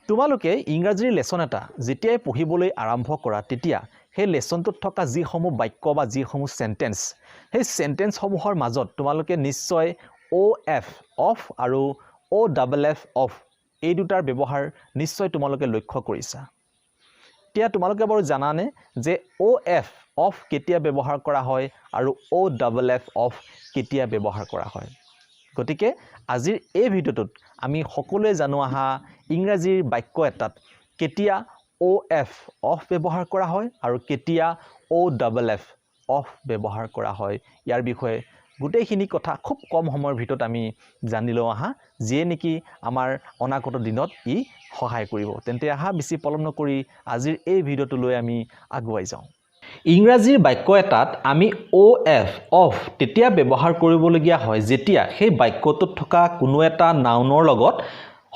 তোমালোকে ইংৰাজীৰ লেসন এটা যেতিয়াই পঢ়িবলৈ আৰম্ভ কৰা তেতিয়া সেই লেসনটোত থকা যিসমূহ বাক্য বা যিসমূহ সেন্টেন্স সেই সেন্টেন্সসমূহৰ মাজত তোমালোকে নিশ্চয় OF অফ আৰু OFF অফ এই দুটাৰ ব্যৱহাৰ নিশ্চয় তোমালোকে লক্ষ্য কৰিছা এতিয়া তোমালোকে বাৰু জানানে যে OF অফ কেতিয়া ব্যৱহাৰ কৰা হয় আৰু OFF অফ কেতিয়া ব্যৱহাৰ কৰা হয় গতিকে আজিৰ এই ভিডিওটোত আমি সকলোৱে জানো আহা ইংৰাজীৰ বাক্য এটাত কেতিয়া OF অফ ব্যৱহাৰ কৰা হয় আৰু কেতিয়া OFF অফ ব্যৱহাৰ কৰা হয় ইয়াৰ বিষয়ে গোটেইখিনি কথা খুব কম সময়ৰ ভিতৰত আমি জানিলো আহা যে নেকি আমাৰ অনাগত দিনত ই সহায় কৰিব তেন্তে আহা বেছি পলম নকৰি আজিৰ এই ভিডিওটো লৈ আমি আগুৱাই যাওঁ ইংৰাজীৰ বাক্য এটাত আমি OF অফ তেতিয়া ব্যৱহাৰ কৰিবলগীয়া হয় যেতিয়া সেই বাক্যটোত থকা কোনো এটা নাউনৰ লগত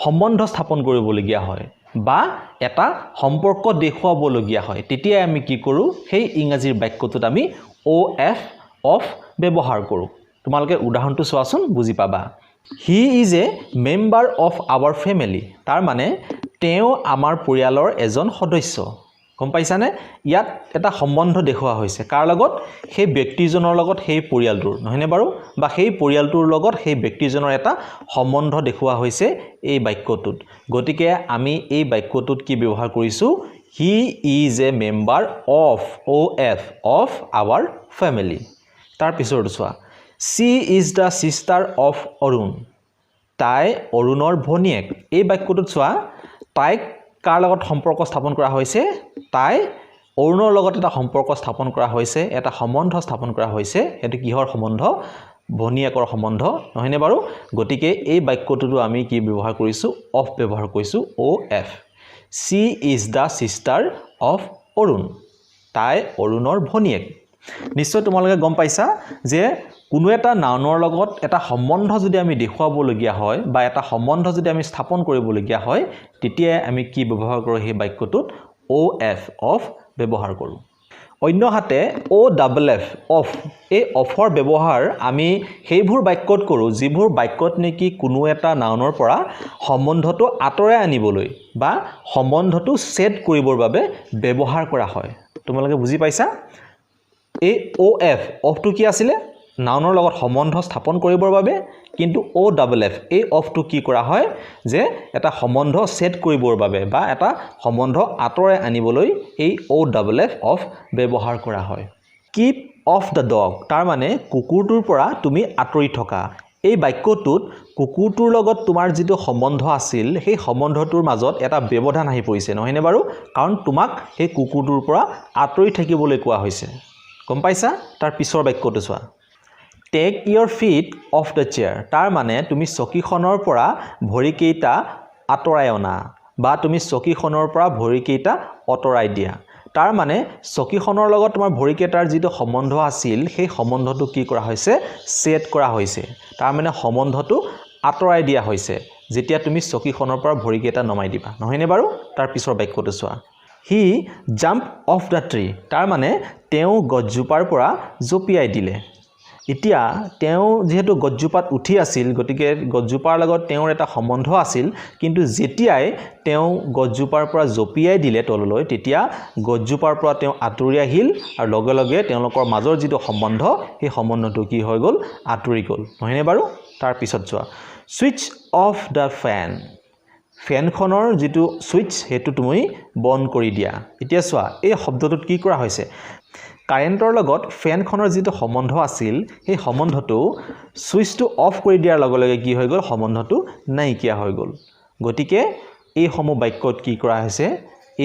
সম্বন্ধ স্থাপন কৰিবলগীয়া হয় বা এটা সম্পৰ্ক দেখুৱাবলগীয়া হয় তেতিয়া আমি কি কৰো সেই ইংৰাজীৰ বাক্যটোত আমি OF অফ ব্যৱহাৰ কৰো তোমালোকে উদাহৰণটো চোৱাচোন বুজি পাবা He is a member of our family তাৰ মানে তেওঁ আমাৰ পৰিয়ালৰ এজন সদস্য গম পাইছানে ইয়াত এটা সম্বন্ধ দেখুৱা হৈছে কাৰ লগত সেই ব্যক্তিজনৰ লগত সেই পৰিয়ালটোৰ নহয়নে বাৰু বা সেই পৰিয়ালটোৰ লগত সেই ব্যক্তিজনৰ এটা সম্বন্ধ দেখুৱা হৈছে এই বাক্যটোত গতিকে আমি এই বাক্যটোত কি ব্যৱহাৰ কৰিছো He is a member of OF of our family তাৰ পিছৰটো চোৱা She is the sister of Arun তাই অৰুণৰ ভনীয়েক এই বাক্যটোত চোৱা তাইক কাৰ লগত সম্পৰ্ক স্থাপন কৰা হৈছে তাই অৰুণৰ লগত এটা সম্পৰ্ক স্থাপন কৰা হৈছে এটা সম্বন্ধ স্থাপন কৰা হৈছে এটো কিহৰ সম্বন্ধ ভনীয়েকৰ সম্বন্ধ নহয়নে বাৰু গতিকে এই বাক্যটোটো আমি কি ব্যৱহাৰ কৰিছো অফ ব্যৱহাৰ কৰিছো OF She is the sister of Arun তাই অৰুণৰ ভনীয়েক নিশ্চয় তোমালোকে গম পাইছা যে কোনো এটা নাউনৰ লগত এটা সম্বন্ধ যদি আমি দেখুৱাবলগীয়া হয় বা এটা সম্বন্ধ যদি আমি স্থাপন কৰিবলগীয়া হয় তেতিয়া আমি কি ব্যৱহাৰ কৰো সেই বাক্যটোত OF অফ ব্যৱহাৰ কৰো অন্যহাতে OFF অফ এই অফৰ ব্যৱহাৰ আমি সেইবোৰ বাক্যত কৰো যিবোৰ বাক্যত নেকি কোনো এটা নাউনৰ পৰা সম্বন্ধটো আঁতৰাই আনিবলৈ বা সম্বন্ধটো সেট কৰিবৰ বাবে ব্যৱহাৰ কৰা হয় তোমালোকে বুজি পাইছা এই OF অফটো কি আছিল নাউনৰ লগত সম্বন্ধ স্থাপন কৰিবৰ বাবে কিন্তু OFF এই অফটো কি কৰা হয় যে এটা সম্বন্ধ সেট কৰিবৰ বাবে বা এটা সম্বন্ধ আঁতৰাই আনিবলৈ এই OFF অফ ব্যৱহাৰ কৰা হয় keep off the dog তাৰ মানে কুকুৰটোৰ পৰা তুমি আঁতৰি থকা এই বাক্যটোত কুকুৰটোৰ লগত তোমাৰ যিটো সম্বন্ধ আছিল সেই সম্বন্ধটোৰ মাজত এটা ব্যৱধান আহি পৰিছে নহয়নে বাৰু কাৰণ তোমাক সেই কুকুৰটোৰ পৰা আঁতৰি থাকিবলৈ কোৱা হৈছে গম পাইছা তাৰ পিছৰ বাক্যটো চোৱা Take your feet off the chair তাৰ মানে তুমি চকীখনৰ পৰা ভৰিকেইটা আঁতৰাই অনা বা তুমি চকীখনৰ পৰা ভৰিকেইটা আঁতৰাই দিয়া তাৰ মানে চকীখনৰ লগত তোমাৰ ভৰিকেইটাৰ যিটো সম্বন্ধ আছিল সেই সম্বন্ধটো কি কৰা হৈছে সেট কৰা হৈছে তাৰ মানে সম্বন্ধটো আঁতৰাই দিয়া হৈছে যেতিয়া তুমি চকীখনৰ পৰা ভৰিকেইটা নমাই দিবা নহয়নে বাৰু তাৰ পিছৰ বাক্যটো চোৱা He jumped off the tree তাৰ মানে তেওঁ গছজোপাৰ পৰা জঁপিয়াই দিলে এতিয়া তেওঁ যেহেতু গছজোপাত উঠি আছিল গতিকে গছজোপাৰ লগত তেওঁৰ এটা সম্বন্ধ আছিল কিন্তু যেতিয়াই তেওঁ গছজোপাৰ পৰা জঁপিয়াই দিলে তললৈ তেতিয়া গছজোপাৰ পৰা তেওঁ আঁতৰি আহিল আৰু লগে লগে তেওঁলোকৰ মাজৰ যিটো সম্বন্ধ সেই সম্বন্ধটো কি হৈ গল আঁতৰি গল নহয়নে বাৰু তাৰ পিছত চোৱা switch off the fan ফেনখনৰ যিটো সুইচ হেতু তুমি বন্ধ কৰি দিয়া এতিয়া চোৱা এই শব্দটোত কি কৰা হৈছে কাৰেন্টৰ লগত ফেনখনৰ যিটো সম্বন্ধ আছিল সেই সম্বন্ধটো সুইচটো অফ কৰি দিয়াৰ লগে লগে কি হৈ গল সম্বন্ধটো নাইকিয়া হৈ গল গতিকে এই সমূহ বাক্যত কি কৰা হৈছে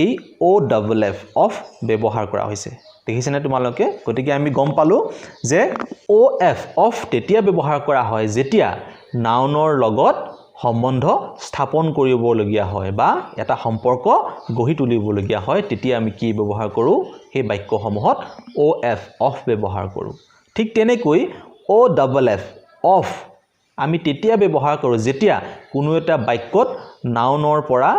এই OFF অফ ব্যৱহাৰ কৰা হৈছে দেখিছেনে তোমালোকে গতিকে আমি গম পালো যে OF অফ তেতিয়া ব্যৱহাৰ কৰা হয় যেতিয়া নাউনৰ লগত সম্বন্ধ স্থাপন কৰিবলগীয়া হয় বা এটা সম্পৰ্ক গঢ়ি তুলিবলগীয়া হয় তেতিয়া আমি কি ব্যৱহাৰ কৰো সেই বাক্যসমূহত OF অফ ব্যৱহাৰ কৰো ঠিক তেনেকৈ OFF অফ আমি তেতিয়া ব্যৱহাৰ কৰো যেতিয়া কোনো এটা বাক্যত নাউনৰ পৰা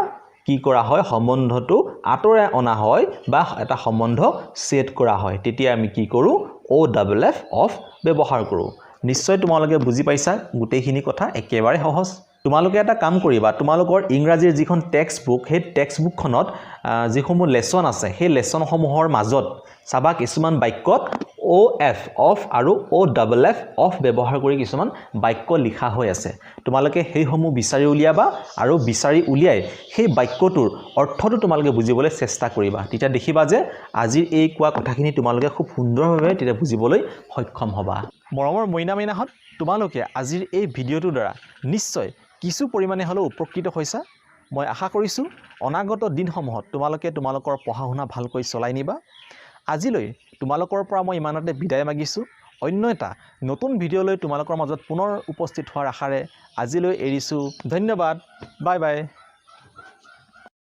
কি কৰা হয় সম্বন্ধটো আঁতৰাই অনা হয় বা এটা সম্বন্ধ সেট কৰা হয় তেতিয়া আমি কি কৰো OFF অফ ব্যৱহাৰ কৰো নিশ্চয় তোমালোকে বুজি পাইছা গোটেইখিনি কথা একেবাৰে সহজ তোমালোকে এটা কাম কৰিবা তোমালোকৰ ইংৰাজীৰ যিখন টেক্সট বুক সেই টেক্সট বুকখনত যিসমূহ লেসন আছে সেই লেসনসমূহৰ মাজত চাবা কিছুমান বাক্যত OF অফ আৰু OFF অফ ব্যৱহাৰ কৰি কিছুমান বাক্য লিখা হৈ আছে তোমালোকে সেইসমূহ বিচাৰি উলিয়াবা আৰু বিচাৰি উলিয়াই সেই বাক্যটোৰ অৰ্থটো তোমালোকে বুজিবলৈ চেষ্টা কৰিবা তেতিয়া দেখিবা যে আজিৰ এই কোৱা কথাখিনি তোমালোকে খুব সুন্দৰভাৱে তেতিয়া বুজিবলৈ সক্ষম হ'বা মৰমৰ মইনাহত তোমালোকে আজিৰ এই ভিডিঅ'টোৰ দ্বাৰা নিশ্চয় কিছু পৰিমাণে হ'লেও উপকৃত হৈছা মই আশা কৰিছোঁ অনাগত দিনসমূহত তোমালোকে তোমালোকৰ পঢ়া শুনা ভালকৈ চলাই নিবা আজিলৈ তোমালোকৰ পৰা মই ইমানতে বিদায় মাগিছোঁ অন্য এটা নতুন ভিডিঅ'লৈ তোমালোকৰ মাজত পুনৰ উপস্থিত হোৱাৰ আশাৰে আজিলৈ এৰিছোঁ ধন্যবাদ বাই বাই